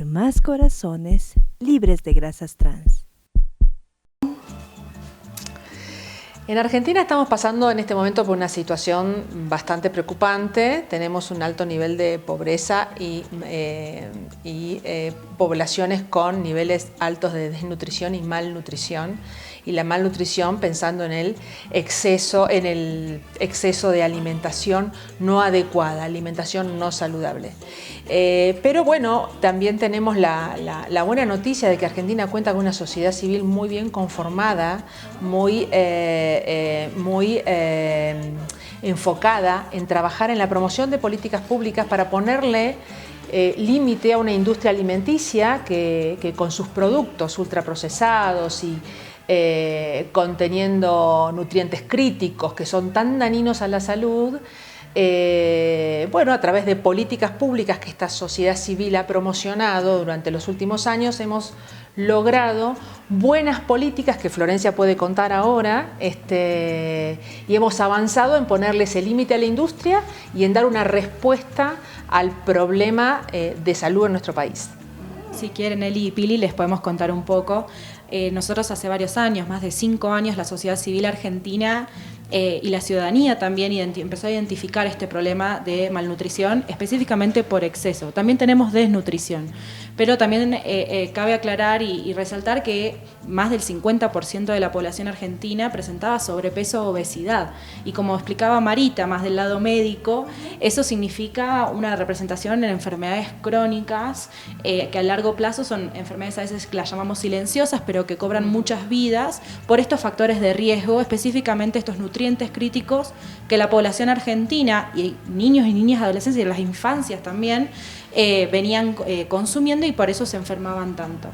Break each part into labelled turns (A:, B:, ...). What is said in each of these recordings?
A: por más corazones libres de grasas trans.
B: En Argentina estamos pasando en este momento por una situación bastante preocupante. Tenemos un alto nivel de pobreza y poblaciones con niveles altos de desnutrición y malnutrición. Y la malnutrición pensando en el exceso de alimentación no adecuada, alimentación no saludable. Pero bueno, también tenemos la buena noticia de que Argentina cuenta con una sociedad civil muy bien conformada, muy enfocada en trabajar en la promoción de políticas públicas para ponerle límite a una industria alimenticia que con sus productos ultraprocesados y conteniendo nutrientes críticos que son tan dañinos a la salud, bueno, a través de políticas públicas que esta sociedad civil ha promocionado durante los últimos años, hemos logrado buenas políticas que Florencia puede contar ahora, y hemos avanzado en ponerle ese límite a la industria y en dar una respuesta al problema de salud en nuestro país.
C: Si quieren, Eli y Pili, les podemos contar un poco. Nosotros hace varios años, más de 5 años, la sociedad civil argentina y la ciudadanía también empezó a identificar este problema de malnutrición, específicamente por exceso. También tenemos desnutrición, pero también cabe aclarar y resaltar que más del 50% de la población argentina presentaba sobrepeso o obesidad. Y como explicaba Marita, más del lado médico, eso significa una representación en enfermedades crónicas que a largo plazo son enfermedades a veces que las llamamos silenciosas, pero que cobran muchas vidas por estos factores de riesgo, específicamente estos nutrientes críticos que la población argentina, y niños y niñas, adolescentes y las infancias también, venían consumiendo y por eso se enfermaban tanto.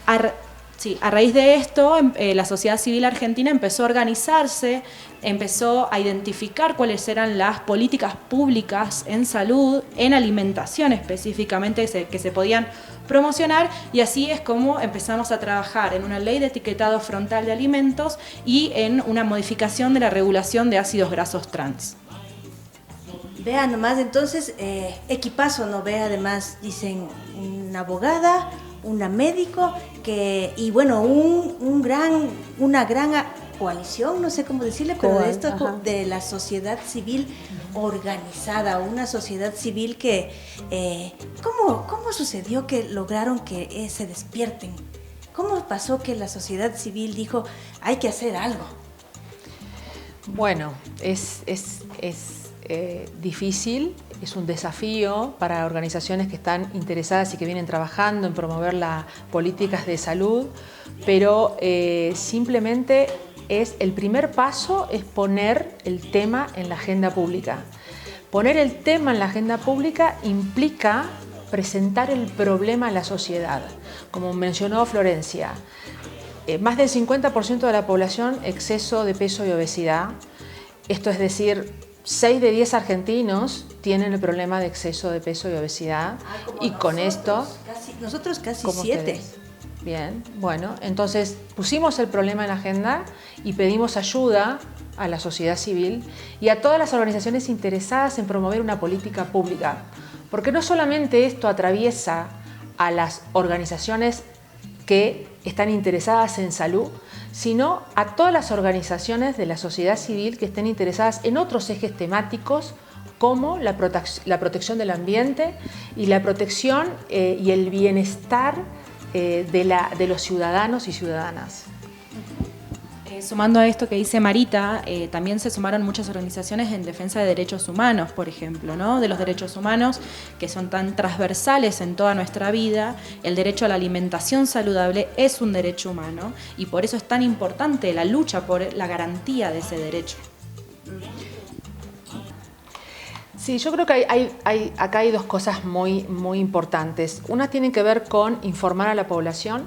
C: A raíz de esto, la sociedad civil argentina empezó a organizarse, empezó a identificar cuáles eran las políticas públicas en salud, en alimentación específicamente, que se podían promocionar, y así es como empezamos a trabajar en una ley de etiquetado frontal de alimentos y en una modificación de la regulación de ácidos grasos trans.
D: Vean nomás, entonces, equipazo, ¿no? Ve, además, dicen, una abogada, una médico, y bueno, una gran coalición, no sé cómo decirle, pero de esto, de la sociedad civil organizada, una sociedad civil que, ¿cómo sucedió que lograron que se despierten? ¿Cómo pasó que la sociedad civil dijo, hay que hacer algo?
B: Bueno, es difícil, es un desafío para organizaciones que están interesadas y que vienen trabajando en promover las políticas de salud, pero simplemente el primer paso es poner el tema en la agenda pública. Poner el tema en la agenda pública implica presentar el problema a la sociedad. Como mencionó Florencia, más del 50% de la población exceso de peso y obesidad. Esto es decir, 6 de 10 argentinos tienen el problema de exceso de peso y obesidad. Y con esto...
D: Nosotros casi 7.
B: Bien, bueno, entonces pusimos el problema en la agenda y pedimos ayuda a la sociedad civil y a todas las organizaciones interesadas en promover una política pública. Porque no solamente esto atraviesa a las organizaciones que están interesadas en salud, sino a todas las organizaciones de la sociedad civil que estén interesadas en otros ejes temáticos como la protección del ambiente y la protección y el bienestar de los ciudadanos y ciudadanas.
C: Sumando a esto que dice Marita, también se sumaron muchas organizaciones en defensa de derechos humanos, por ejemplo, ¿no? De los derechos humanos que son tan transversales en toda nuestra vida. El derecho a la alimentación saludable es un derecho humano y por eso es tan importante la lucha por la garantía de ese derecho.
B: Sí, yo creo que acá hay dos cosas muy importantes. Una tiene que ver con informar a la población,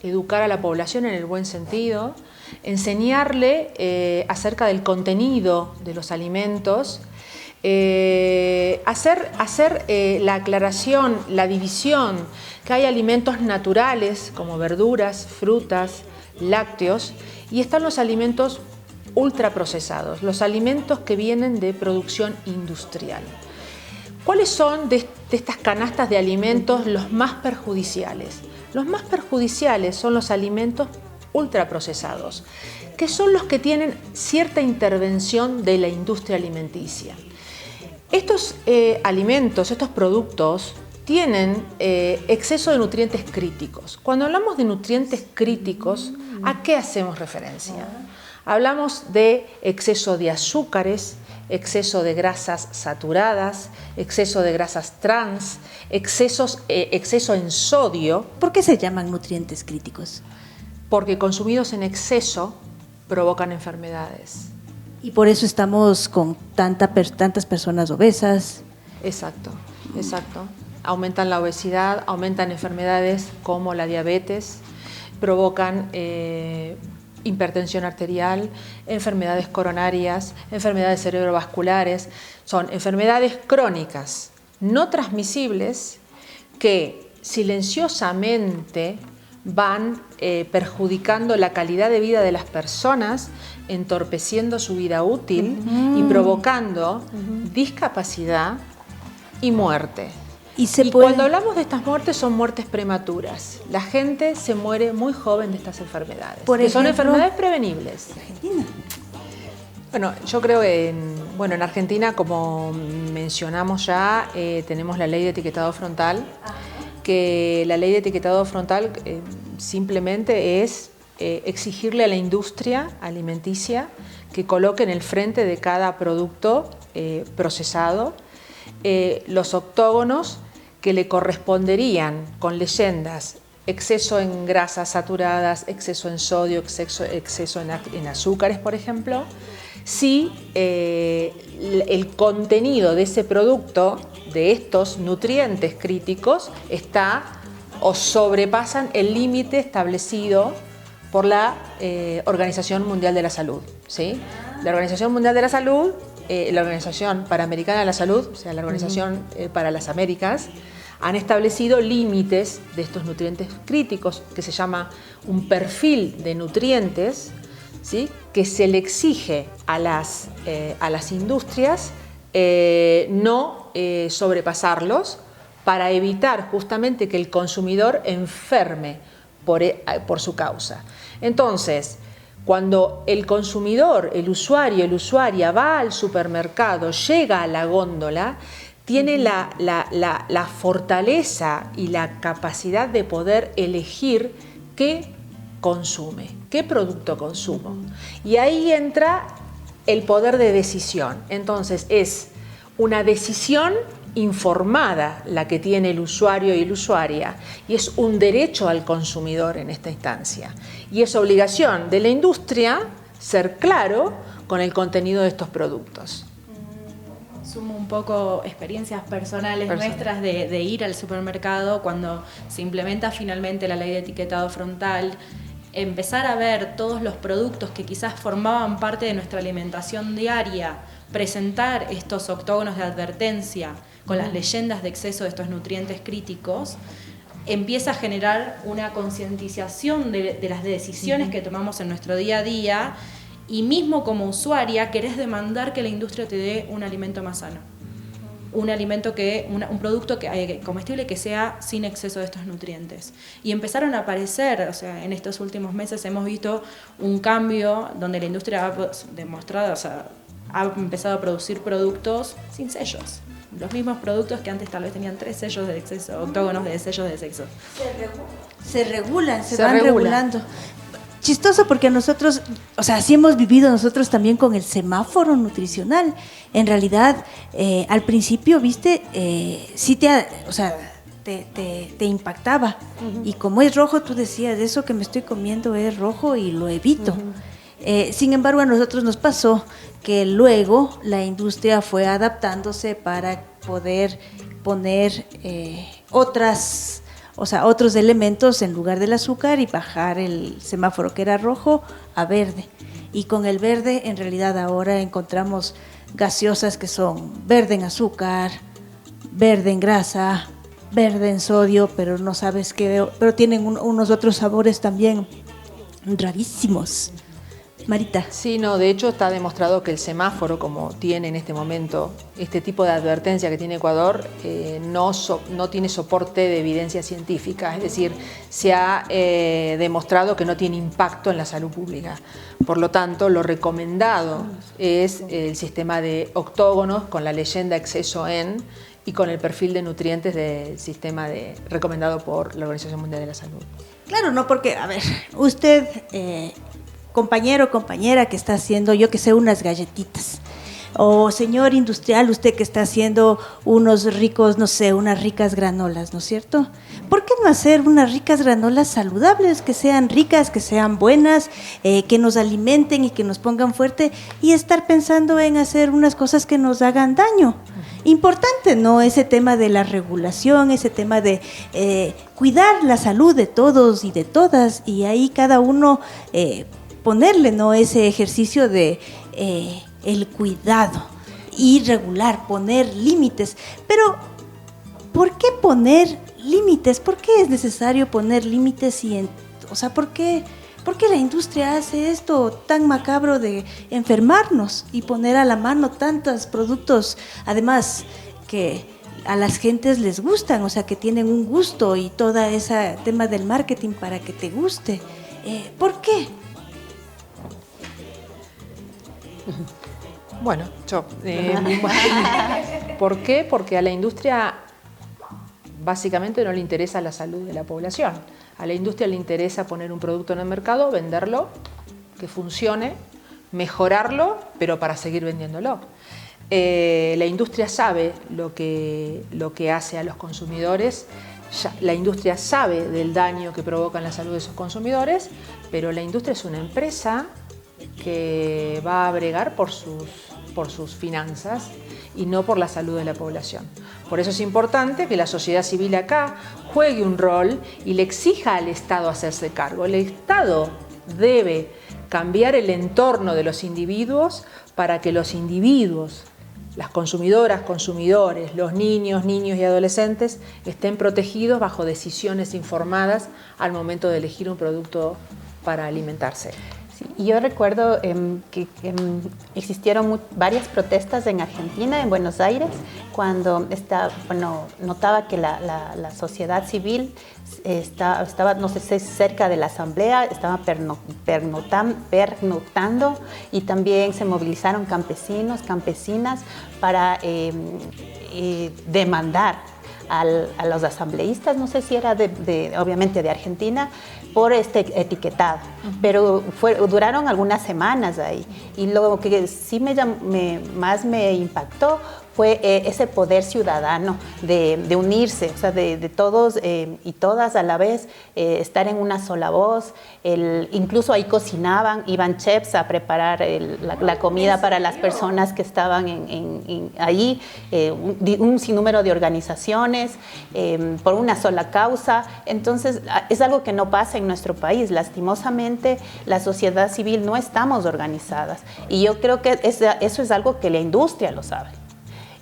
B: educar a la población en el buen sentido, enseñarle acerca del contenido de los alimentos, hacer la aclaración, la división, que hay alimentos naturales como verduras, frutas, lácteos, y están los alimentos ultraprocesados, los alimentos que vienen de producción industrial. ¿Cuáles son de estas canastas de alimentos los más perjudiciales? Los más perjudiciales son los alimentos ultraprocesados, que son los que tienen cierta intervención de la industria alimenticia. Estos alimentos, estos productos, tienen exceso de nutrientes críticos. Cuando hablamos de nutrientes críticos, ¿a qué hacemos referencia? Hablamos de exceso de azúcares, exceso de grasas saturadas, exceso de grasas trans, exceso en sodio.
D: ¿Por qué se llaman nutrientes críticos?
B: Porque consumidos en exceso provocan enfermedades.
D: Y por eso estamos con tantas personas obesas.
B: Exacto. Aumentan la obesidad, aumentan enfermedades como la diabetes, provocan hipertensión arterial, enfermedades coronarias, enfermedades cerebrovasculares. Son enfermedades crónicas, no transmisibles, que silenciosamente van perjudicando la calidad de vida de las personas, entorpeciendo su vida útil y provocando discapacidad y muerte. Cuando hablamos de estas muertes, son muertes prematuras. La gente se muere muy joven de estas enfermedades, son enfermedades prevenibles.
D: ¿Argentina?
B: Bueno, yo creo que en Argentina, como mencionamos ya, tenemos la ley de etiquetado frontal, que la ley de etiquetado frontal simplemente es exigirle a la industria alimenticia que coloque en el frente de cada producto procesado los octógonos que le corresponderían con leyendas: exceso en grasas saturadas, exceso en sodio, exceso en azúcares, por ejemplo, si el contenido de ese producto, de estos nutrientes críticos, está o sobrepasan el límite establecido por la Organización Mundial de la Salud, ¿sí? La Organización Mundial de la Salud, la Organización Panamericana de la Salud, o sea, la Organización para las Américas, han establecido límites de estos nutrientes críticos, que se llama un perfil de nutrientes, ¿sí?, que se le exige a las industrias no sobrepasarlos, para evitar justamente que el consumidor enferme por su causa. Entonces, cuando el consumidor, el usuario, la usuaria va al supermercado, llega a la góndola, tiene la fortaleza y la capacidad de poder elegir qué consume, qué producto consumo. Y ahí entra el poder de decisión. Entonces es una decisión informada la que tiene el usuario y la usuaria, y es un derecho al consumidor en esta instancia. Y es obligación de la industria ser claro con el contenido de estos productos.
C: Sumo un poco experiencias personales nuestras de ir al supermercado cuando se implementa finalmente la ley de etiquetado frontal, empezar a ver todos los productos que quizás formaban parte de nuestra alimentación diaria, presentar estos octógonos de advertencia con las leyendas de exceso de estos nutrientes críticos, empieza a generar una concientización de las decisiones que tomamos en nuestro día a día. Y mismo como usuaria querés demandar que la industria te dé un alimento más sano, un producto comestible que sea sin exceso de estos nutrientes. Y empezaron a aparecer, o sea, en estos últimos meses hemos visto un cambio donde la industria ha demostrado, o sea, ha empezado a producir productos sin sellos. Los mismos productos que antes tal vez tenían 3 sellos de exceso, octógonos de sellos de sexo.
D: Se van regulando. Chistoso porque nosotros, o sea, sí hemos vivido nosotros también con el semáforo nutricional. En realidad, al principio, viste, sí te impactaba. Y como es rojo, tú decías, eso que me estoy comiendo es rojo y lo evito. Sin embargo, a nosotros nos pasó que luego la industria fue adaptándose para poder poner otros elementos en lugar del azúcar y bajar el semáforo que era rojo a verde. Y con el verde, en realidad ahora encontramos gaseosas que son verde en azúcar, verde en grasa, verde en sodio, pero no sabes qué, pero tienen unos otros sabores también rarísimos. Marita.
B: Sí, no, de hecho está demostrado que el semáforo, como tiene en este momento este tipo de advertencia que tiene Ecuador, no tiene soporte de evidencia científica, es decir, se ha demostrado que no tiene impacto en la salud pública. Por lo tanto, lo recomendado es el sistema de octógonos con la leyenda exceso en y con el perfil de nutrientes del sistema recomendado por la Organización Mundial de la Salud.
D: Claro, no, porque, a ver, usted, compañero o compañera que está haciendo, yo que sé, unas galletitas, o señor industrial, usted que está haciendo unos ricos, no sé, unas ricas granolas, ¿no es cierto? ¿Por qué no hacer unas ricas granolas saludables, que sean ricas, que sean buenas, que nos alimenten y que nos pongan fuerte, y estar pensando en hacer unas cosas que nos hagan daño? Importante, ¿no? Ese tema de la regulación, ese tema de cuidar la salud de todos y de todas, y ahí cada uno ponerle, ¿no? Ese ejercicio de el cuidado y regular, poner límites. Pero, ¿por qué poner límites? ¿Por qué es necesario poner límites? O sea, ¿por qué la industria hace esto tan macabro de enfermarnos y poner a la mano tantos productos, además que a las gentes les gustan, o sea, que tienen un gusto y todo ese tema del marketing para que te guste? ¿Por qué?
B: Bueno, ¿por qué? Porque a la industria básicamente no le interesa la salud de la población. A la industria le interesa poner un producto en el mercado, venderlo, que funcione, mejorarlo, pero para seguir vendiéndolo. La industria sabe lo que hace a los consumidores, la industria sabe del daño que provoca en la salud de esos consumidores, pero la industria es una empresa que va a bregar por sus finanzas y no por la salud de la población. Por eso es importante que la sociedad civil acá juegue un rol y le exija al Estado hacerse cargo. El Estado debe cambiar el entorno de los individuos para que los individuos, las consumidoras, consumidores, los niños y adolescentes estén protegidos bajo decisiones informadas al momento de elegir un producto para alimentarse.
E: Y yo recuerdo que existieron varias protestas en Argentina, en Buenos Aires, cuando notaba que la sociedad civil estaba, no sé, cerca de la asamblea, estaba pernoctando, y también se movilizaron campesinos, campesinas para demandar a los asambleístas, no sé si era obviamente de Argentina, por este etiquetado, pero duraron algunas semanas ahí. Y lo que sí más me impactó fue ese poder ciudadano de unirse, o sea, de todos y todas a la vez, estar en una sola voz. Incluso ahí cocinaban, iban chefs a preparar la comida para las personas que estaban ahí, un sinnúmero de organizaciones por una sola causa. Entonces, es algo que no pasa en nuestro país. Lastimosamente, la sociedad civil no estamos organizadas, y yo creo que eso es algo que la industria lo sabe.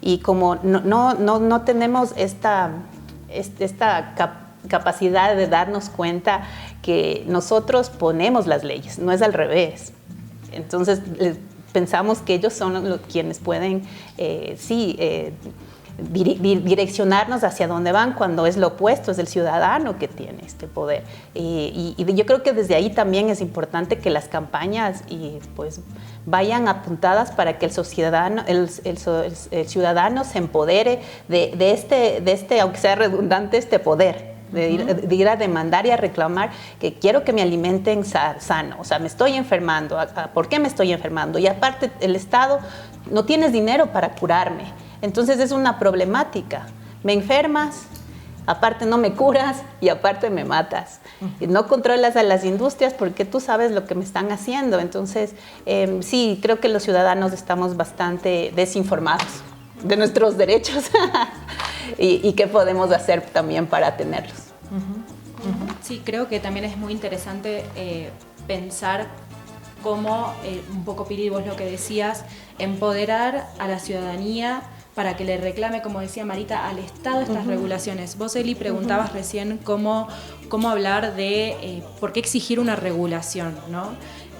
E: Y como no tenemos esta capacidad de darnos cuenta que nosotros ponemos las leyes, no es al revés. Entonces pensamos que ellos son quienes pueden, direccionarnos hacia dónde van, cuando es lo opuesto, es el ciudadano que tiene este poder. Y yo creo que desde ahí también es importante que las campañas pues vayan apuntadas para que el ciudadano se empodere de este, aunque sea redundante, este poder. De ir a demandar y a reclamar que quiero que me alimenten sano, o sea, me estoy enfermando, ¿por qué me estoy enfermando? Y aparte, el Estado, no tienes dinero para curarme. Entonces es una problemática. Me enfermas, aparte no me curas y aparte me matas. Y no controlas a las industrias porque tú sabes lo que me están haciendo. Entonces, sí, creo que los ciudadanos estamos bastante desinformados de nuestros derechos y qué podemos hacer también para tenerlos.
C: Sí, creo que también es muy interesante pensar cómo, un poco Pili, vos lo que decías, empoderar a la ciudadanía para que le reclame, como decía Marita, al Estado estas regulaciones. Vos, Eli, preguntabas recién cómo hablar de por qué exigir una regulación, ¿no?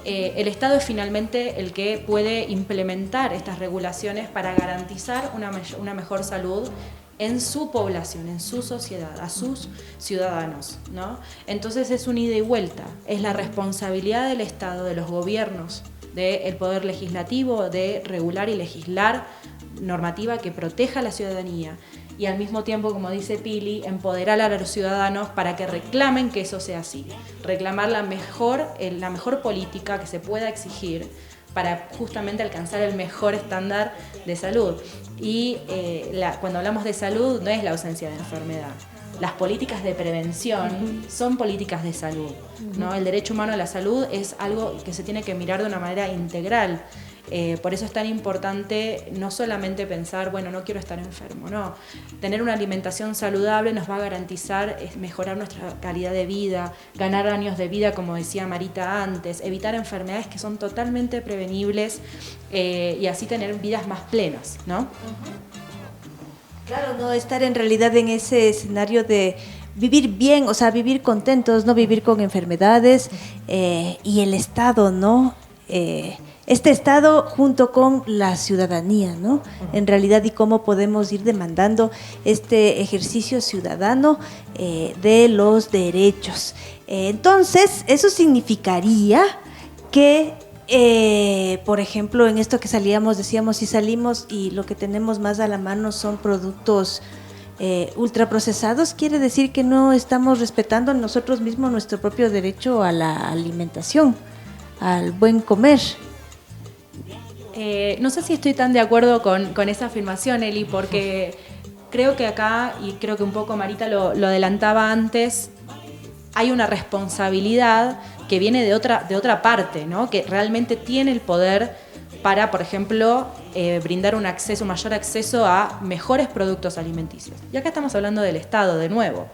C: el Estado es finalmente el que puede implementar estas regulaciones para garantizar una mejor salud en su población, en su sociedad, a sus ciudadanos, ¿no? Entonces es un ida y vuelta, es la responsabilidad del Estado, de los gobiernos, del Poder Legislativo, de regular y legislar normativa que proteja a la ciudadanía y al mismo tiempo, como dice Pili, empoderar a los ciudadanos para que reclamen que eso sea así, reclamar la mejor política que se pueda exigir para justamente alcanzar el mejor estándar de salud. Y cuando hablamos de salud no es la ausencia de enfermedad. Las políticas de prevención son políticas de salud, ¿no? El derecho humano a la salud es algo que se tiene que mirar de una manera integral. Por eso es tan importante no solamente pensar, bueno, no quiero estar enfermo, no. Tener una alimentación saludable nos va a garantizar mejorar nuestra calidad de vida, ganar años de vida, como decía Marita antes, evitar enfermedades que son totalmente prevenibles y así tener vidas más plenas, ¿no?
D: Claro, no estar en realidad en ese escenario de vivir bien, o sea, vivir contentos, no vivir con enfermedades y el Estado, ¿no? Este Estado junto con la ciudadanía, ¿no? En realidad, y cómo podemos ir demandando este ejercicio ciudadano de los derechos. Entonces, eso significaría que, por ejemplo, en esto que decíamos, si salimos y lo que tenemos más a la mano son productos ultraprocesados, quiere decir que no estamos respetando nosotros mismos nuestro propio derecho a la alimentación, al buen comer.
C: No sé si estoy tan de acuerdo con esa afirmación, Eli, porque creo que acá, y creo que un poco Marita lo adelantaba antes, hay una responsabilidad que viene de otra parte, ¿no? Que realmente tiene el poder para, por ejemplo, brindar un mayor acceso a mejores productos alimenticios. Y acá estamos hablando del Estado, de nuevo.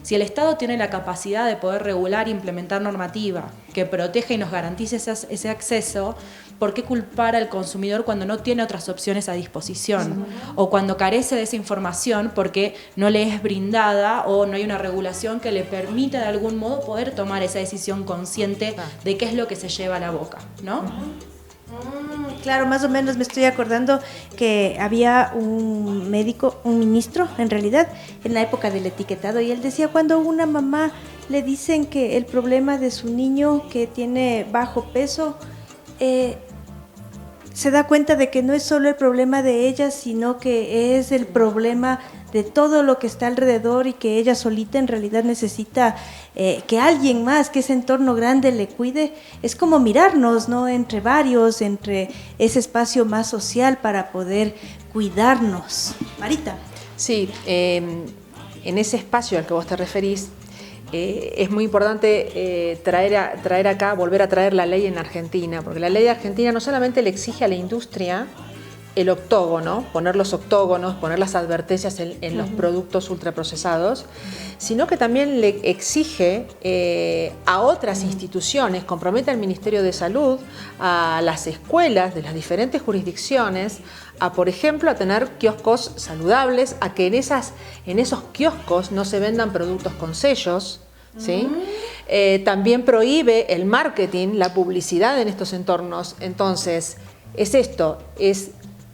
C: Si el Estado tiene la capacidad de poder regular e implementar normativa que proteja y nos garantice ese acceso, ¿por qué culpar al consumidor cuando no tiene otras opciones a disposición? O cuando carece de esa información porque no le es brindada o no hay una regulación que le permita de algún modo poder tomar esa decisión consciente de qué es lo que se lleva a la boca, ¿no?
D: Claro, más o menos me estoy acordando que había un médico, un ministro en realidad, en la época del etiquetado, y él decía, cuando a una mamá le dicen que el problema de su niño que tiene bajo peso, se da cuenta de que no es solo el problema de ella, sino que es el problema de todo lo que está alrededor y que ella solita en realidad necesita que alguien más, que ese entorno grande le cuide. Es como mirarnos, ¿no? Entre varios, entre ese espacio más social para poder cuidarnos. Marita.
B: Sí, en ese espacio al que vos te referís, es muy importante traer acá, volver a traer la ley en Argentina, porque la ley de Argentina no solamente le exige a la industria el octógono, poner los octógonos, poner las advertencias en los productos ultraprocesados, sino que también le exige a otras instituciones, compromete al Ministerio de Salud, a las escuelas de las diferentes jurisdicciones, a, por ejemplo, a tener kioscos saludables, a que en esos kioscos no se vendan productos con sellos, ¿sí? También prohíbe el marketing, la publicidad en estos entornos. Entonces, es esto, es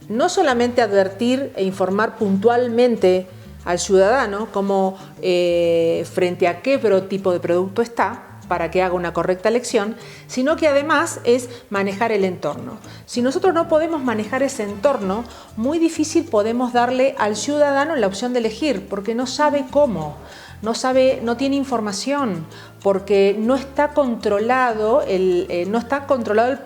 B: no solamente advertir e informar puntualmente al ciudadano como frente a qué tipo de producto está, para que haga una correcta elección, sino que además es manejar el entorno. Si nosotros no podemos manejar ese entorno, muy difícil podemos darle al ciudadano la opción de elegir, porque no sabe cómo, no tiene información, porque no está controlado el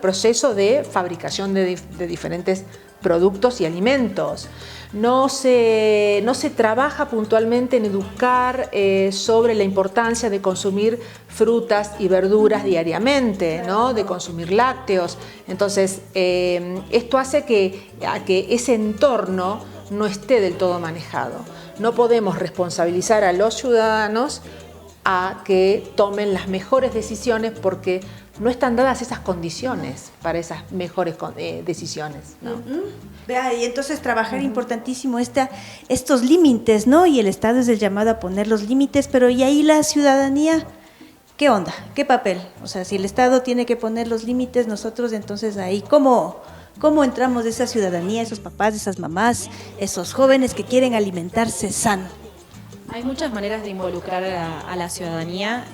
B: proceso de fabricación de diferentes productos y alimentos. No se trabaja puntualmente en educar sobre la importancia de consumir frutas y verduras diariamente, ¿no? De consumir lácteos. Entonces, esto hace que ese entorno no esté del todo manejado. No podemos responsabilizar a los ciudadanos a que tomen las mejores decisiones porque no están dadas esas condiciones para esas mejores decisiones, ¿no?
D: Vea, y entonces trabajar importantísimo estos límites, ¿no? Y el Estado es el llamado a poner los límites, pero ¿y ahí la ciudadanía ¿qué onda? ¿Qué papel? O sea, si el Estado tiene que poner los límites, nosotros entonces ahí, ¿cómo entramos de esa ciudadanía, esos papás, esas mamás, esos jóvenes que quieren alimentarse sano?
C: Hay muchas maneras de involucrar a la ciudadanía,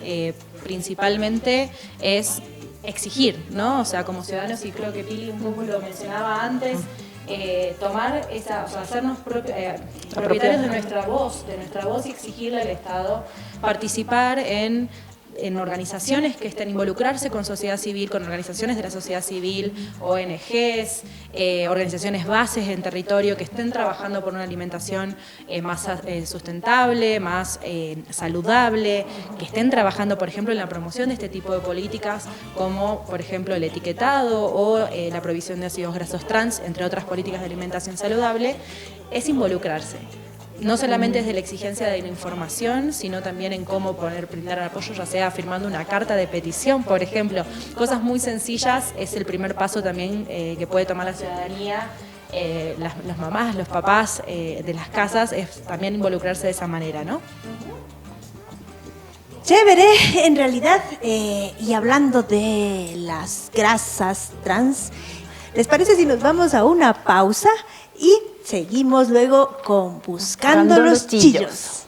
C: principalmente es exigir, ¿no? O sea, como ciudadanos, y creo que Pili un poco lo mencionaba antes, tomar esa, o sea, hacernos propietarios de nuestra voz y exigirle al Estado participar en organizaciones que estén, involucrarse con sociedad civil, con organizaciones de la sociedad civil, ONGs, organizaciones bases en territorio que estén trabajando por una alimentación más sustentable, más saludable, que estén trabajando, por ejemplo, en la promoción de este tipo de políticas, como, por ejemplo, el etiquetado o la provisión de ácidos grasos trans, entre otras políticas de alimentación saludable, es involucrarse. No solamente desde la exigencia de la información, sino también en cómo brindar apoyo, ya sea firmando una carta de petición, por ejemplo. Cosas muy sencillas, es el primer paso también que puede tomar la ciudadanía, las mamás, los papás de las casas, es también involucrarse de esa manera, ¿no?
D: Chévere, en realidad, y hablando de las grasas trans, ¿les parece si nos vamos a una pausa y seguimos luego con Buscando los Chillos?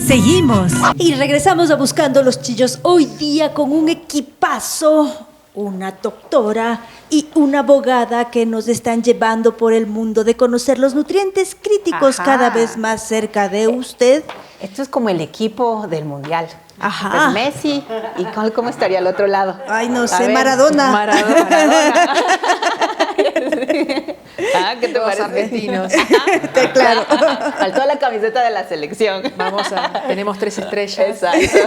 A: Seguimos.
D: Y regresamos a Buscando los Chillos hoy día con un equipazo, una doctora y una abogada que nos están llevando por el mundo de conocer los nutrientes críticos cada vez más cerca de usted.
E: Esto es como el equipo del Mundial.
D: Ajá.
E: Pues Messi, ¿y cómo estaría al otro lado?
D: Ay, no
E: A
D: sé,
E: ver,
D: Maradona.
E: Maradona. ¿Qué te
B: Todos
E: parece?
B: argentinos.
D: Claro.
E: Faltó la camiseta de la selección.
B: Tenemos 3 estrellas.
E: Exacto.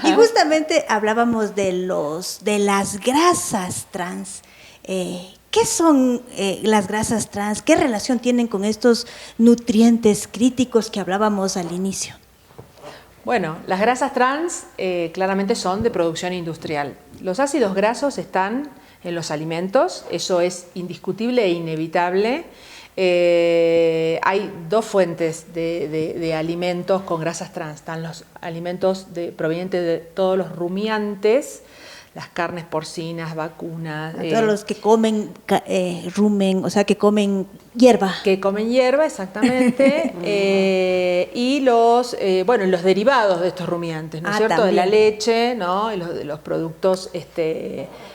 D: Y justamente hablábamos de las grasas trans. ¿Qué son las grasas trans? ¿Qué relación tienen con estos nutrientes críticos que hablábamos al inicio?
B: Bueno, las grasas trans claramente son de producción industrial. Los ácidos grasos están en los alimentos, eso es indiscutible e inevitable. Hay 2 fuentes de alimentos con grasas trans. Están los alimentos provenientes de todos los rumiantes, las carnes porcinas, vacunas.
D: Todos los que comen rumen, o sea, que comen hierba.
B: Que comen hierba, exactamente. Y los derivados de estos rumiantes, ¿no es cierto?
D: También.
B: De la leche, ¿no? Y los productos,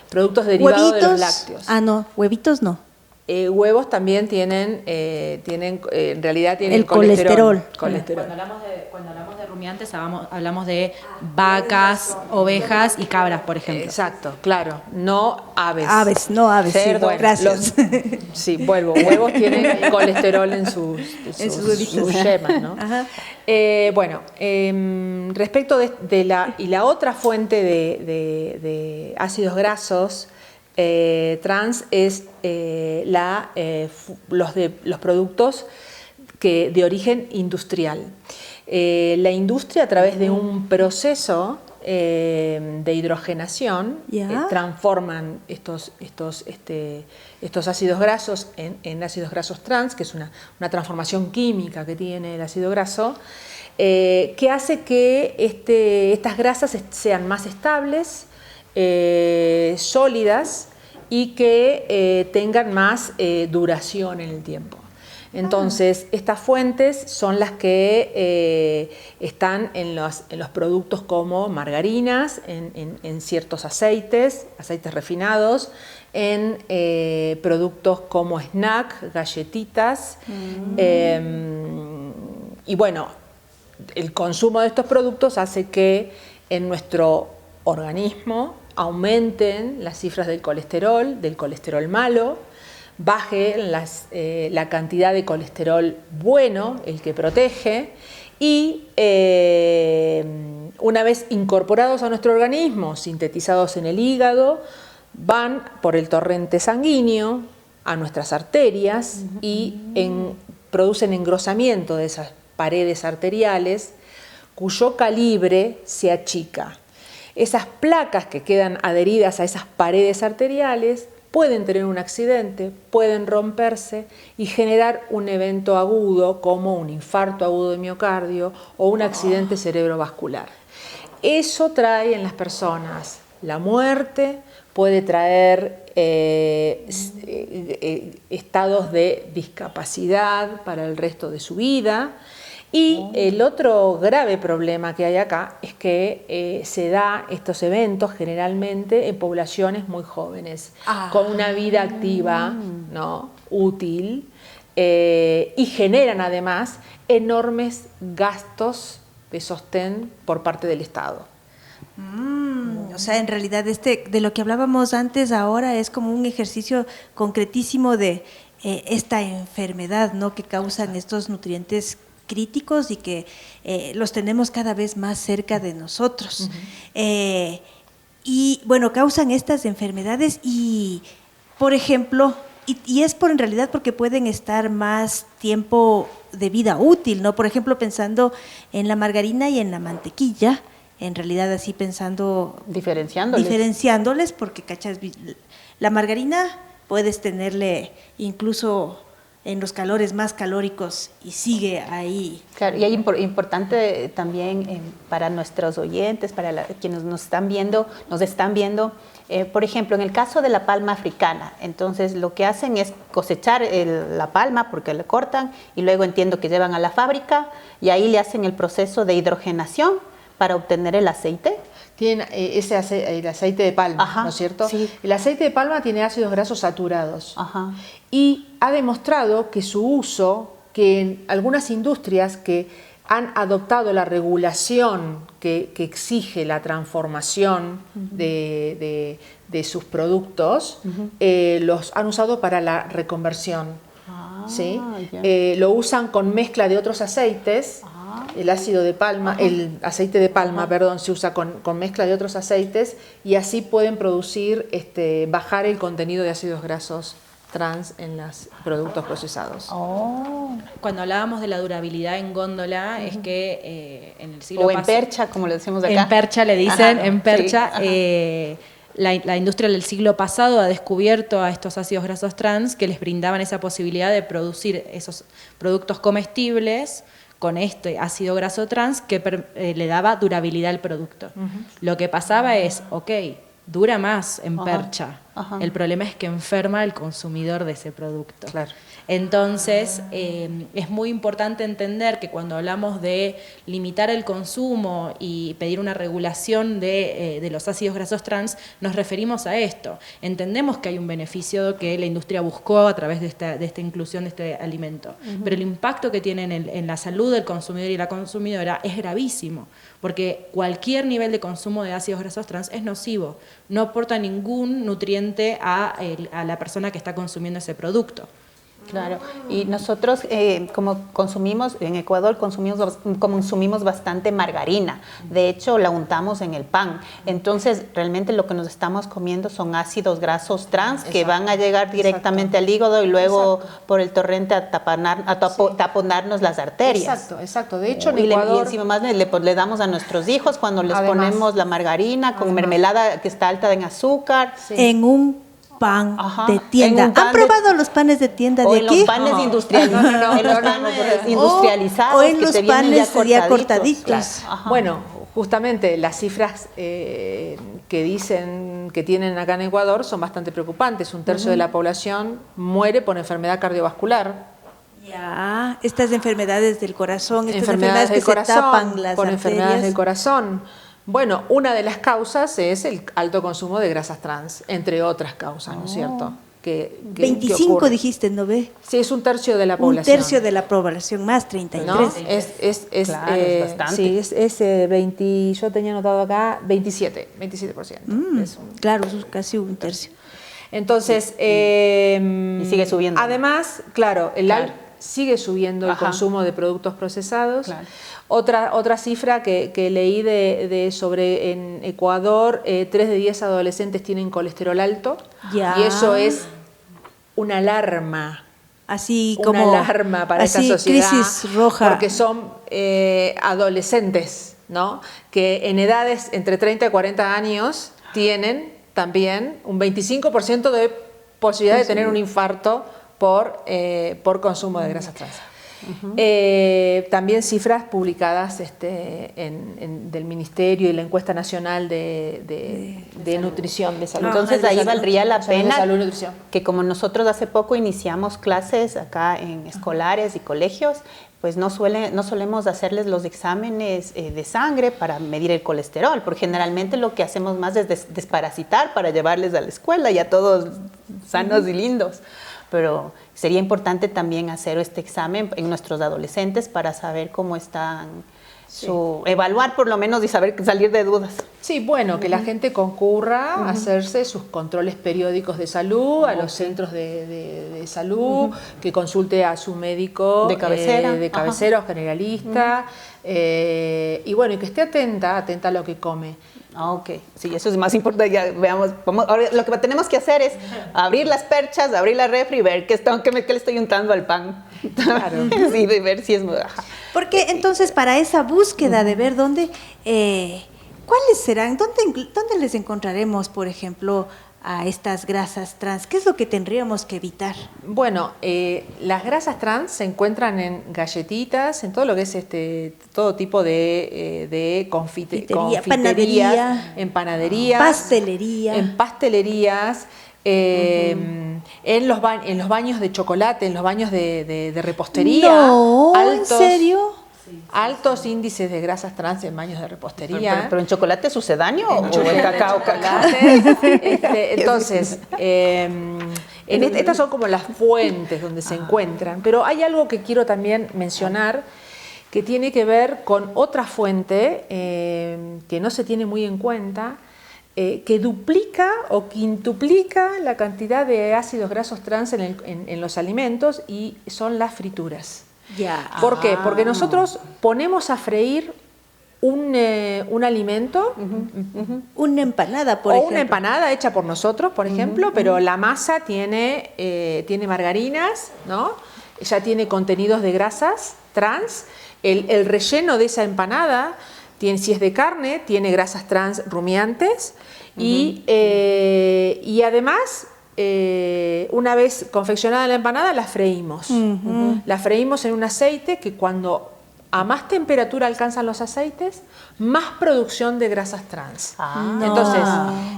B: productos derivados de los lácteos.
D: Ah, no, huevitos no.
B: Huevos también tienen en realidad tienen
D: El colesterol.
C: Cuando hablamos de rumiantes hablamos de vacas, ovejas y cabras, por ejemplo.
B: Exacto, claro, no aves.
D: Aves, no aves.
B: Cerdo,
D: sí, gracias.
B: Huevos tienen colesterol en sus yemas, ¿no?
D: Ajá.
B: Respecto de la otra fuente de ácidos grasos trans es los productos de origen industrial. La industria, a través de un proceso de hidrogenación, transforman estos ácidos grasos en ácidos grasos trans, que es una transformación química que tiene el ácido graso, que hace que estas grasas sean más estables, sólidas y que tengan más duración en el tiempo. Entonces, estas fuentes son las que están en los productos como margarinas, en ciertos aceites refinados, en productos como snack, galletitas. Y bueno, el consumo de estos productos hace que en nuestro organismo aumenten las cifras del colesterol malo, baje la cantidad de colesterol bueno, el que protege, y una vez incorporados a nuestro organismo, sintetizados en el hígado, van por el torrente sanguíneo a nuestras arterias y producen engrosamiento de esas paredes arteriales, cuyo calibre se achica. Esas placas que quedan adheridas a esas paredes arteriales pueden tener un accidente, pueden romperse y generar un evento agudo como un infarto agudo de miocardio o un accidente cerebrovascular. Eso trae en las personas la muerte, puede traer estados de discapacidad para el resto de su vida. Y el otro grave problema que hay acá es que se da estos eventos generalmente en poblaciones muy jóvenes, con una vida activa, ¿no?, útil, y generan además enormes gastos de sostén por parte del Estado.
D: O sea, en realidad de lo que hablábamos antes ahora es como un ejercicio concretísimo de esta enfermedad, ¿no?, que causan estos nutrientes críticos y que los tenemos cada vez más cerca de nosotros. Y bueno, causan estas enfermedades y, por ejemplo, y es en realidad porque pueden estar más tiempo de vida útil, ¿no? Por ejemplo, pensando en la margarina y en la mantequilla, en realidad así pensando… Diferenciándoles, porque, ¿cachas? La margarina puedes tenerle incluso en los calores más calóricos y sigue ahí.
E: Claro, y es importante también para nuestros oyentes, para quienes nos están viendo, por ejemplo, en el caso de la palma africana, entonces lo que hacen es cosechar la palma porque le cortan y luego entiendo que llevan a la fábrica y ahí le hacen el proceso de hidrogenación para obtener el aceite.
B: Tiene el aceite de palma,
E: ajá,
B: ¿no es cierto?
E: Sí.
B: El aceite de palma tiene ácidos grasos saturados.
E: Ajá.
B: Y ha demostrado que su uso, que en algunas industrias que han adoptado la regulación que exige la transformación de sus productos, los han usado para la reconversión. ¿Sí? Lo usan con mezcla de otros aceites. El ácido de palma, el aceite de palma, perdón, se usa con mezcla de otros aceites y así pueden producir, bajar el contenido de ácidos grasos trans en los productos procesados.
C: Cuando hablábamos de la durabilidad en góndola, es que en el siglo
E: o en percha, como le decimos acá.
C: En percha le dicen, en percha.
E: Sí.
C: La industria del siglo pasado ha descubierto a estos ácidos grasos trans que les brindaban esa posibilidad de producir esos productos comestibles con este ácido graso trans que le daba durabilidad al producto. Lo que pasaba es, dura más en percha. El problema es que enferma al consumidor de ese producto.
B: Claro.
C: Entonces, es muy importante entender que cuando hablamos de limitar el consumo y pedir una regulación de los ácidos grasos trans, nos referimos a esto. Entendemos que hay un beneficio que la industria buscó a través de esta inclusión de este alimento, pero el impacto que tiene en la salud del consumidor y la consumidora es gravísimo, porque cualquier nivel de consumo de ácidos grasos trans es nocivo, no aporta ningún nutriente a la persona que está consumiendo ese producto.
E: Claro, y nosotros como consumimos, en Ecuador consumimos bastante margarina, de hecho la untamos en el pan, entonces realmente lo que nos estamos comiendo son ácidos grasos trans que van a llegar directamente al hígado y luego por el torrente a taponarnos las arterias.
B: Exacto, de hecho en
E: y
B: Ecuador…
E: y encima más le damos a nuestros hijos cuando les ponemos la margarina con mermelada que está alta en azúcar.
D: En un pan de tienda. ¿Han probado los panes de tienda de aquí?
E: O en los panes industrializados.
D: O en los panes ya cortaditos.
B: Bueno, justamente las cifras que dicen que tienen acá en Ecuador son bastante preocupantes. Un tercio de la población muere por enfermedad cardiovascular.
D: Ya, estas enfermedades del corazón, estas
B: enfermedades
D: que se tapan las
B: por
D: arterias.
B: Enfermedades del corazón. Bueno, una de las causas es el alto consumo de grasas trans, entre otras causas, ¿no es cierto?
D: 25 dijiste, ¿no ve?
B: Sí, es un tercio de la población.
D: Un tercio de la población, más 33.
B: ¿No?
E: Claro, es bastante.
B: Sí, es 20, yo tenía anotado acá 27%.
D: Claro, es casi un tercio.
B: Entonces,
E: y sigue subiendo.
B: Además, claro, sigue subiendo el consumo de productos procesados.
E: Claro.
B: Otra cifra que leí sobre en Ecuador, 3 de 10 adolescentes tienen colesterol alto.
D: Ya.
B: Y eso es una alarma.
D: Así como
B: una alarma para esta sociedad.
D: Crisis roja.
B: Porque son adolescentes, ¿no? Que en edades entre 30 y 40 años tienen también un 25% de posibilidad de tener un infarto por consumo de grasas trans. También cifras publicadas del Ministerio y la encuesta nacional de nutrición, de salud.
E: Entonces ahí valdría la pena
B: salud y nutrición.
E: Que como nosotros hace poco iniciamos clases acá en escolares y colegios, pues no solemos hacerles los exámenes de sangre para medir el colesterol, porque generalmente lo que hacemos más es desparasitar para llevarles a la escuela, ya todos sanos y lindos. Pero sería importante también hacer este examen en nuestros adolescentes para saber cómo están, evaluar por lo menos y salir de dudas.
B: Sí, bueno, que la gente concurra a hacerse sus controles periódicos de salud, a los centros de salud, que consulte a su médico
E: de cabecera
B: o generalista, y bueno, y que esté atenta a lo que come.
E: Ok, sí, eso es más importante. Ya veamos, ahora lo que tenemos que hacer es abrir las perchas, abrir la refri y ver qué le estoy untando al pan. Claro. Sí, de ver si es...
D: Porque entonces para esa búsqueda de ver dónde, ¿cuáles serán? ¿Dónde les encontraremos, por ejemplo, a estas grasas trans? ¿Qué es lo que tendríamos que evitar?
B: Bueno, las grasas trans se encuentran en galletitas, en todo lo que es todo tipo de confiterías, en panaderías, en pastelerías, en los baños de chocolate, en los baños de repostería.
D: No, ¿en serio?
B: Altos índices de grasas trans en baños de repostería.
E: ¿Pero en chocolate sucedáneo o en cacao?
B: Entonces, estas son como las fuentes donde se encuentran. Pero hay algo que quiero también mencionar que tiene que ver con otra fuente que no se tiene muy en cuenta, que duplica o quintuplica la cantidad de ácidos grasos trans en los alimentos, y son las frituras.
D: Ya.
B: ¿Por qué? Porque nosotros ponemos a freír un alimento,
D: una empanada, por ejemplo.
B: Una empanada hecha por nosotros, por ejemplo, pero la masa tiene margarinas, ¿no? Ya tiene contenidos de grasas trans. El relleno de esa empanada, si es de carne, tiene grasas trans rumiantes, y además... una vez confeccionada la empanada, la freímos. La freímos en un aceite que, cuando a más temperatura alcanzan los aceites, más producción de grasas trans.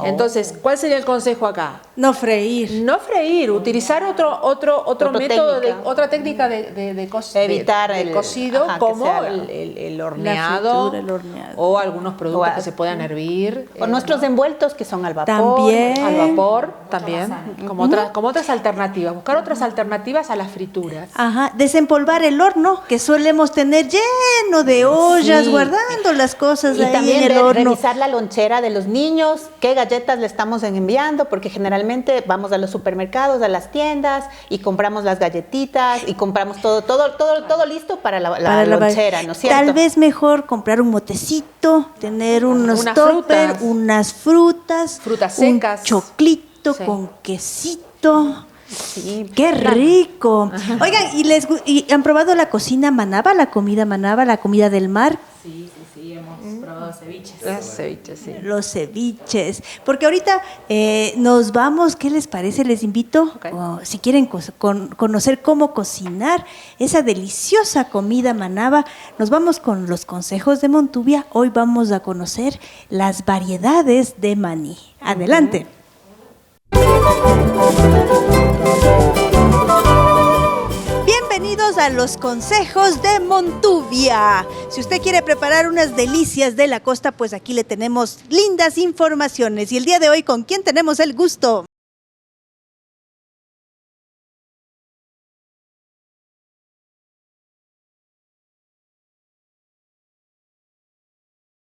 B: Entonces, ¿cuál sería el consejo acá?
D: No freír.
B: No freír, utilizar otro método, otra técnica de
E: evitar el
B: cocido, como el horneado, o algunos productos que se puedan hervir.
E: O nuestros envueltos, que son al vapor.
D: También.
B: Al vapor, también. Como otras alternativas. Buscar otras alternativas a las frituras.
D: Ajá. Desempolvar el horno, que solemos tener lleno de ollas, guardando las cosas
E: y
D: ahí
E: también
D: en el horno.
E: Revisar la lonchera de los niños, qué galletas le estamos enviando, porque generalmente vamos a los supermercados, a las tiendas, y compramos las galletitas y compramos todo listo para la lonchera, ¿no es cierto?
D: Tal vez mejor comprar un motecito, tener unos topper, unas frutas
B: secas,
D: un choclito con quesito. Sí, qué rico. Oigan, ¿y han probado la cocina manaba, la comida manaba, la comida del mar?
C: Sí, hemos probado ceviches.
B: Los ceviches, sí.
D: Los ceviches. Porque ahorita nos vamos, ¿qué les parece? Les invito, si quieren conocer cómo cocinar esa deliciosa comida manaba, nos vamos con los consejos de Montuvia. Hoy vamos a conocer las variedades de maní. Adelante. Bienvenidos a los consejos de Montuvia. Si usted quiere preparar unas delicias de la costa, pues aquí le tenemos lindas informaciones. Y el día de hoy, ¿con quién tenemos el gusto?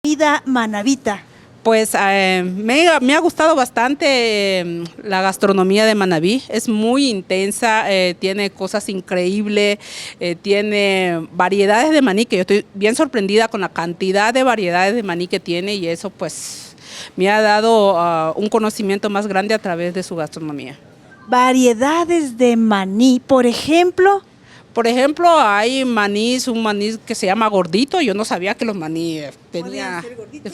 D: Vida manabita.
F: Pues me ha gustado bastante la gastronomía de Manabí, es muy intensa, tiene cosas increíbles, tiene variedades de maní, que yo estoy bien sorprendida con la cantidad de variedades de maní que tiene, y eso pues me ha dado un conocimiento más grande a través de su gastronomía.
D: Variedades de maní, por ejemplo.
F: Por ejemplo, hay manís, un maní que se llama gordito. Yo no sabía que los maní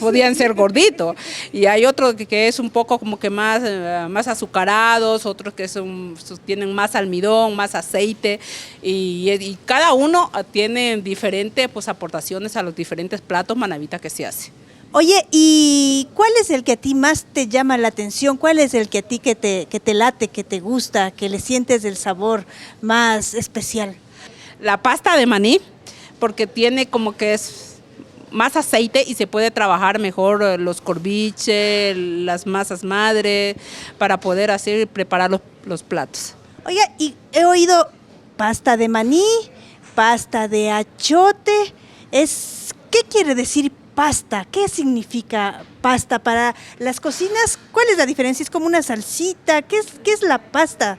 F: podían ser gorditos. Y hay otros que es un poco como que más azucarados, otros que tienen más almidón, más aceite. Y cada uno tiene diferentes pues, aportaciones a los diferentes platos manavita que se hace.
D: Oye, ¿y cuál es el que a ti más te llama la atención? ¿Cuál es el que a ti que te late, que te gusta, que le sientes el sabor más especial?
F: La pasta de maní, porque tiene como que es más aceite y se puede trabajar mejor los corviches, las masas madre, para poder preparar los platos.
D: Oye, y he oído pasta de maní, pasta de achote. ¿Qué quiere decir pasta? ¿Qué significa pasta para las cocinas? ¿Cuál es la diferencia? ¿Es como una salsita? ¿Qué es la pasta?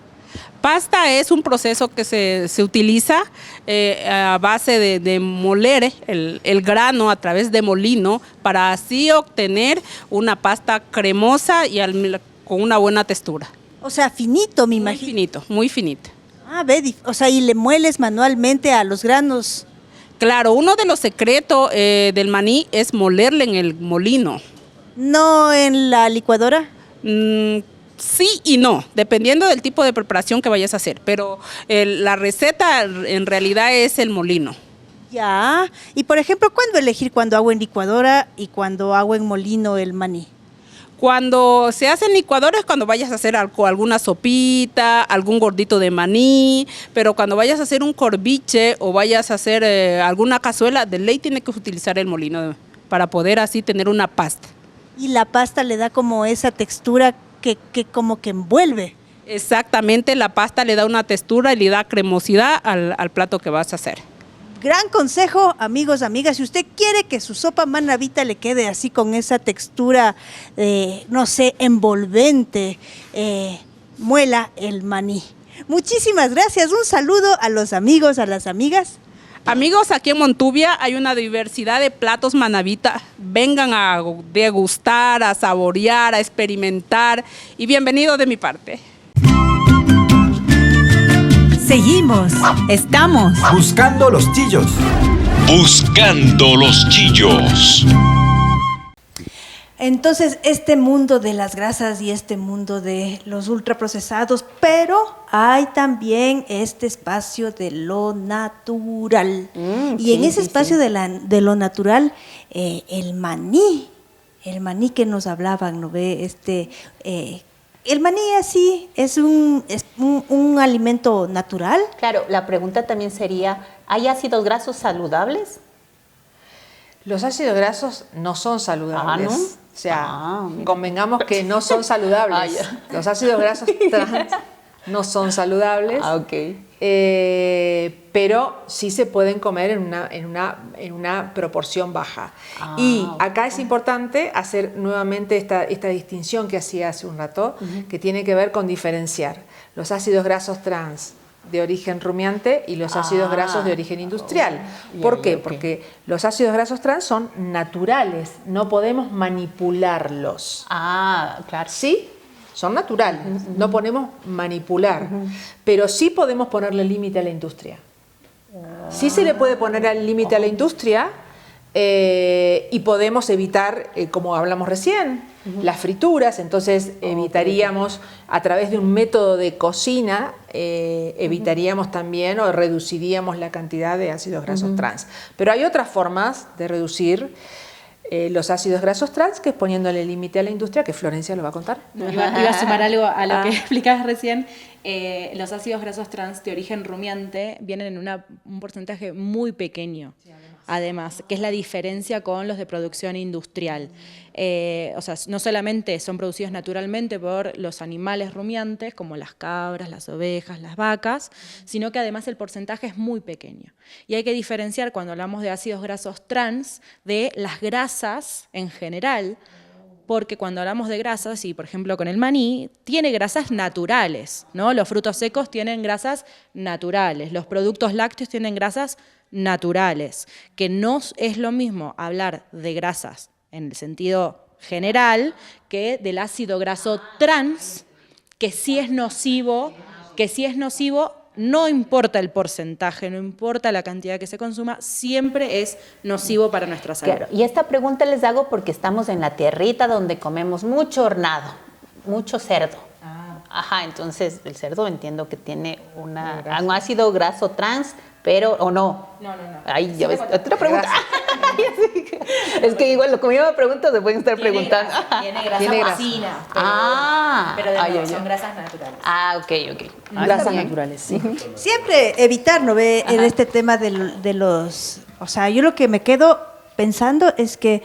F: Pasta es un proceso que se utiliza a base de moler el grano a través de molino para así obtener una pasta cremosa y con una buena textura.
D: O sea, finito, me imagino.
F: Muy finito, muy finito.
D: Ah, ve, o sea, y le mueles manualmente a los granos.
F: Claro, uno de los secretos del maní es molerle en el molino.
D: ¿No en la licuadora?
F: Sí y no, dependiendo del tipo de preparación que vayas a hacer, pero la receta en realidad es el molino.
D: Ya, y por ejemplo, ¿cuándo elegir cuando hago en licuadora y cuando hago en molino el maní?
F: Cuando se hace en licuadora es cuando vayas a hacer alguna sopita, algún gordito de maní, pero cuando vayas a hacer un corviche o vayas a hacer alguna cazuela, de ley tienes que utilizar el molino para poder así tener una pasta.
D: Y la pasta le da como esa textura que como que envuelve.
F: Exactamente, la pasta le da una textura y le da cremosidad al plato que vas a hacer.
D: Gran consejo, amigos, amigas, si usted quiere que su sopa manavita le quede así con esa textura, no sé, envolvente, muela el maní. Muchísimas gracias, un saludo a los amigos, a las amigas.
F: Amigos, aquí en Montubia hay una diversidad de platos manavita. Vengan a degustar, a saborear, a experimentar y bienvenidos de mi parte.
A: Seguimos, estamos
G: buscando los chillos.
H: Buscando los chillos.
D: Entonces, este mundo de las grasas y este mundo de los ultraprocesados, pero hay también este espacio de lo natural. Y en ese espacio de lo natural, el maní que nos hablaban, ¿no ve? El maní así es un alimento natural.
E: Claro, la pregunta también sería, ¿hay ácidos grasos saludables?
B: Los ácidos grasos no son saludables.
E: ¿No?
B: O sea, convengamos que no son saludables. Los ácidos grasos trans no son saludables.
E: Ok.
B: Pero sí se pueden comer en una proporción baja. Y acá es importante hacer nuevamente esta distinción que hacía hace un rato, que tiene que ver con diferenciar los ácidos grasos trans de origen rumiante y los ácidos grasos de origen industrial. ¿Por qué? Porque los ácidos grasos trans son naturales, no podemos manipularlos.
E: Claro.
B: ¿Sí? Son naturales, no podemos manipular, pero sí podemos ponerle límite a la industria. Sí se le puede poner el límite a la industria y podemos evitar, como hablamos recién, las frituras. Entonces evitaríamos, a través de un método de cocina, evitaríamos también o reduciríamos la cantidad de ácidos grasos trans. Pero hay otras formas de reducir los ácidos grasos trans, que es poniéndole límite a la industria, que Florencia lo va a contar.
C: Iba a sumar algo a lo que explicabas recién. Los ácidos grasos trans de origen rumiante vienen en un porcentaje muy pequeño, además, que es la diferencia con los de producción industrial. O sea, no solamente son producidos naturalmente por los animales rumiantes, como las cabras, las ovejas, las vacas, sino que además el porcentaje es muy pequeño. Y hay que diferenciar, cuando hablamos de ácidos grasos trans, de las grasas en general, porque cuando hablamos de grasas, y por ejemplo con el maní, tiene grasas naturales, ¿no? Los frutos secos tienen grasas naturales, los productos lácteos tienen grasas naturales, que no es lo mismo hablar de grasas en el sentido general que del ácido graso trans, que sí es nocivo no importa el porcentaje, no importa la cantidad que se consuma, siempre es nocivo para nuestra salud.
E: Claro, y esta pregunta les hago porque estamos en la tierrita donde comemos mucho hornado, mucho cerdo. Ajá, entonces el cerdo entiendo que tiene un ácido graso trans, pero, ¿o no?
C: No.
E: Ahí ya ves, otra pregunta. Es que igual, como yo me pregunto, se pueden estar preguntando.
C: Tiene grasa porcina, pero son grasas naturales.
E: Ok.
B: Grasas naturales, sí.
D: Siempre evitar, ¿no ve? En este tema de los... O sea, yo lo que me quedo pensando es que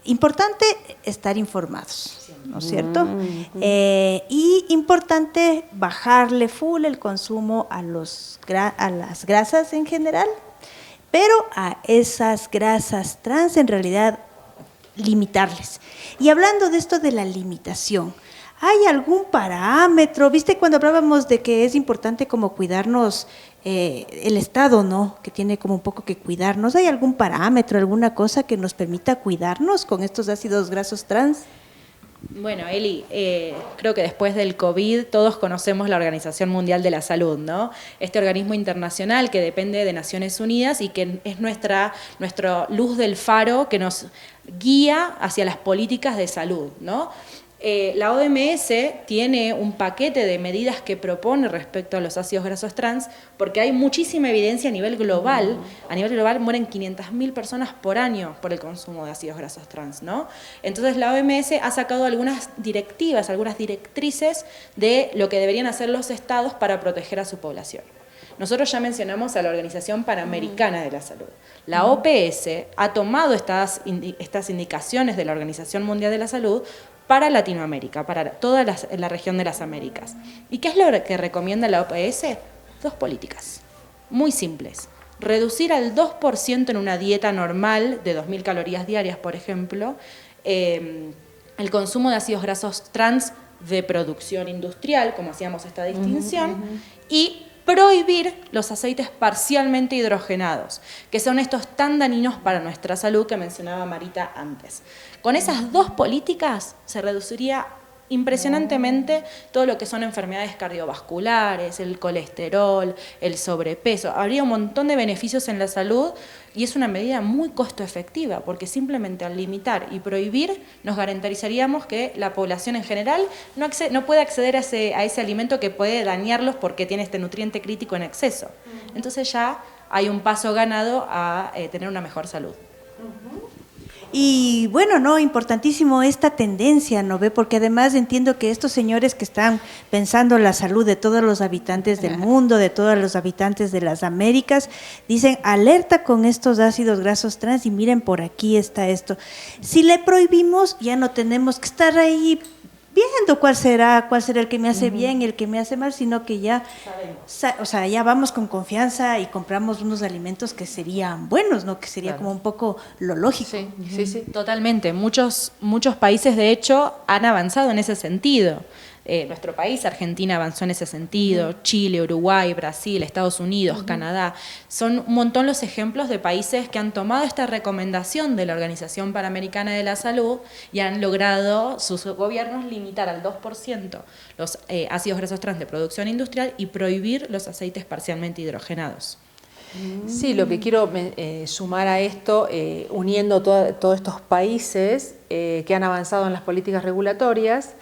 D: importante estar informados, ¿no es cierto? Y importante bajarle full el consumo a las grasas en general, pero a esas grasas trans en realidad limitarles. Y hablando de esto de la limitación, ¿hay algún parámetro? ¿Viste cuando hablábamos de que es importante como cuidarnos el Estado, ¿no? Que tiene como un poco que cuidarnos. ¿Hay algún parámetro, alguna cosa que nos permita cuidarnos con estos ácidos grasos trans?
C: Bueno, Eli, creo que después del COVID todos conocemos la Organización Mundial de la Salud, ¿no? Este organismo internacional que depende de Naciones Unidas y que es nuestra luz del faro que nos guía hacia las políticas de salud, ¿no? La OMS tiene un paquete de medidas que propone respecto a los ácidos grasos trans porque hay muchísima evidencia a nivel global. A nivel global mueren 500.000 personas por año por el consumo de ácidos grasos trans, ¿no? Entonces la OMS ha sacado algunas directivas, algunas directrices de lo que deberían hacer los estados para proteger a su población. Nosotros ya mencionamos a la Organización Panamericana de la Salud. La OPS ha tomado estas indicaciones de la Organización Mundial de la Salud para Latinoamérica, para toda la región de las Américas. ¿Y qué es lo que recomienda la OPS? 2 políticas muy simples. Reducir al 2% en una dieta normal de 2.000 calorías diarias, por ejemplo, el consumo de ácidos grasos trans de producción industrial, como hacíamos esta distinción, y prohibir los aceites parcialmente hidrogenados, que son estos tan dañinos para nuestra salud que mencionaba Marita antes. Con esas 2 políticas se reduciría impresionantemente todo lo que son enfermedades cardiovasculares, el colesterol, el sobrepeso. Habría un montón de beneficios en la salud y es una medida muy costo efectiva porque simplemente al limitar y prohibir nos garantizaríamos que la población en general no puede acceder a ese alimento que puede dañarlos porque tiene este nutriente crítico en exceso. Entonces ya hay un paso ganado a tener una mejor salud.
D: Y bueno, no, importantísimo esta tendencia, ¿no ve? Porque además entiendo que estos señores que están pensando la salud de todos los habitantes del mundo, de todos los habitantes de las Américas, dicen alerta con estos ácidos grasos trans y miren por aquí está esto. Si le prohibimos ya no tenemos que estar ahí viendo cuál será el que me hace bien, el que me hace mal, sino que ya ya vamos con confianza y compramos unos alimentos que serían buenos, ¿no? Que sería como un poco lo lógico.
C: Sí. Totalmente. Muchos países, de hecho, han avanzado en ese sentido. Nuestro país, Argentina, avanzó en ese sentido, Chile, Uruguay, Brasil, Estados Unidos, Canadá. Son un montón los ejemplos de países que han tomado esta recomendación de la Organización Panamericana de la Salud y han logrado sus gobiernos limitar al 2% los ácidos grasos trans de producción industrial y prohibir los aceites parcialmente hidrogenados.
B: Sí, lo que quiero sumar a esto, uniendo todos estos países que han avanzado en las políticas regulatorias,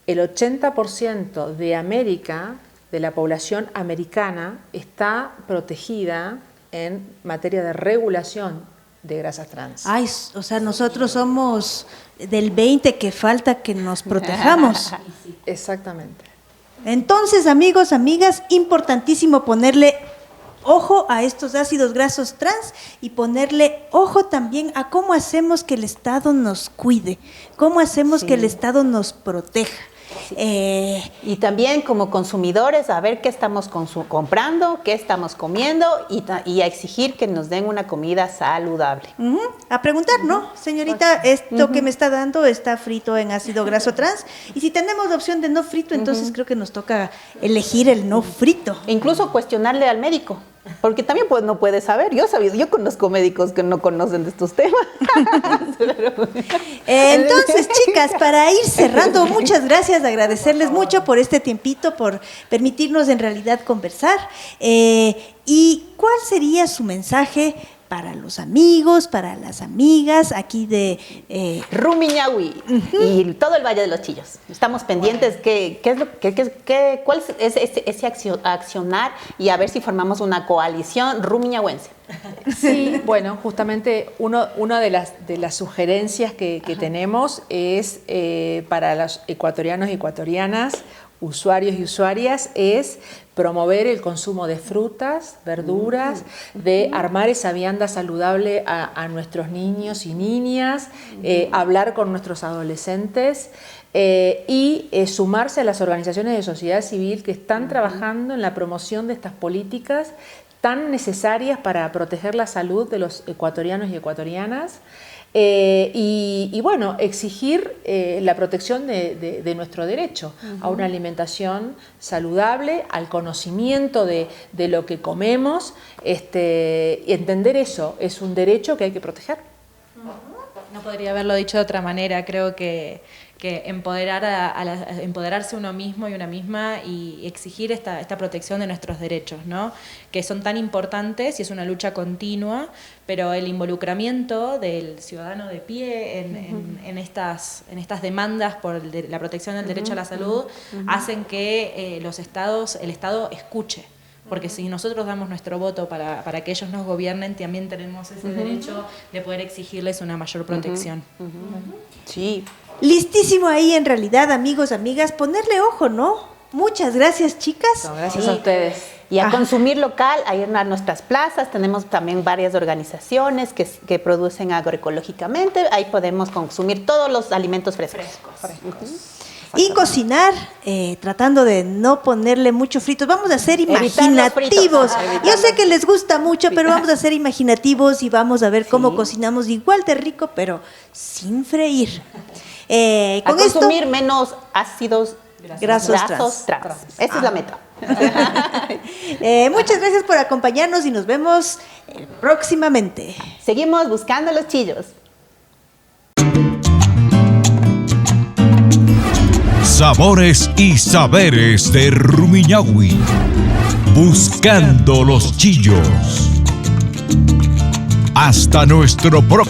B: el 80% de América, de la población americana, está protegida en materia de regulación de grasas trans.
D: Ay, o sea, nosotros somos del 20 que falta que nos protejamos.
B: Exactamente.
D: Entonces, amigos, amigas, importantísimo ponerle ojo a estos ácidos grasos trans y ponerle ojo también a cómo hacemos que el Estado nos cuide, cómo hacemos que el Estado nos proteja.
E: Y también como consumidores a ver qué estamos comprando, qué estamos comiendo y a exigir que nos den una comida saludable.
D: A preguntar, ¿no? Señorita, esto que me está dando está frito en ácido graso trans y si tenemos la opción de no frito, entonces creo que nos toca elegir el no frito.
E: E incluso cuestionarle al médico. Porque también pues, no puede saber. Yo conozco médicos que no conocen de estos temas.
D: Entonces, chicas, para ir cerrando, muchas gracias, agradecerles mucho por este tiempito, por permitirnos en realidad conversar. ¿Y cuál sería su mensaje para los amigos, para las amigas aquí de
E: Rumiñahui y todo el Valle de los Chillos? Estamos pendientes cuál es ese accionar y a ver si formamos una coalición rumiñahuense.
B: Sí, bueno, justamente una de las sugerencias que tenemos es para los ecuatorianos y ecuatorianas, usuarios y usuarias, es promover el consumo de frutas, verduras, de armar esa vianda saludable a nuestros niños y niñas, hablar con nuestros adolescentes y sumarse a las organizaciones de sociedad civil que están trabajando en la promoción de estas políticas tan necesarias para proteger la salud de los ecuatorianos y ecuatorianas. Y bueno, exigir la protección de nuestro derecho a una alimentación saludable, al conocimiento de lo que comemos, y entender eso, es un derecho que hay que proteger.
C: No podría haberlo dicho de otra manera. Creo que empoderarse uno mismo y una misma y exigir esta protección de nuestros derechos, ¿no? Que son tan importantes y es una lucha continua, pero el involucramiento del ciudadano de pie en estas demandas por la protección del derecho a la salud hacen que el Estado escuche. Porque si nosotros damos nuestro voto para que ellos nos gobiernen, también tenemos ese derecho de poder exigirles una mayor protección.
E: Sí.
D: Listísimo ahí en realidad, amigos, amigas, ponerle ojo, ¿no? Muchas gracias, chicas.
B: No, gracias a ustedes.
E: Y a consumir local, a ir a nuestras plazas. Tenemos también varias organizaciones que producen agroecológicamente. Ahí podemos consumir todos los alimentos frescos.
D: Y cocinar, tratando de no ponerle mucho fritos. Vamos a ser imaginativos. Yo sé que les gusta mucho, pero vamos a ser imaginativos y vamos a ver cómo cocinamos igual de rico, pero sin freír.
E: Con consumir menos ácidos grasos trans. Esa es la meta.
D: Muchas gracias por acompañarnos y nos vemos próximamente.
E: Seguimos buscando los chillos.
H: Sabores y saberes de Rumiñahui. Buscando los chillos. Hasta nuestro próximo.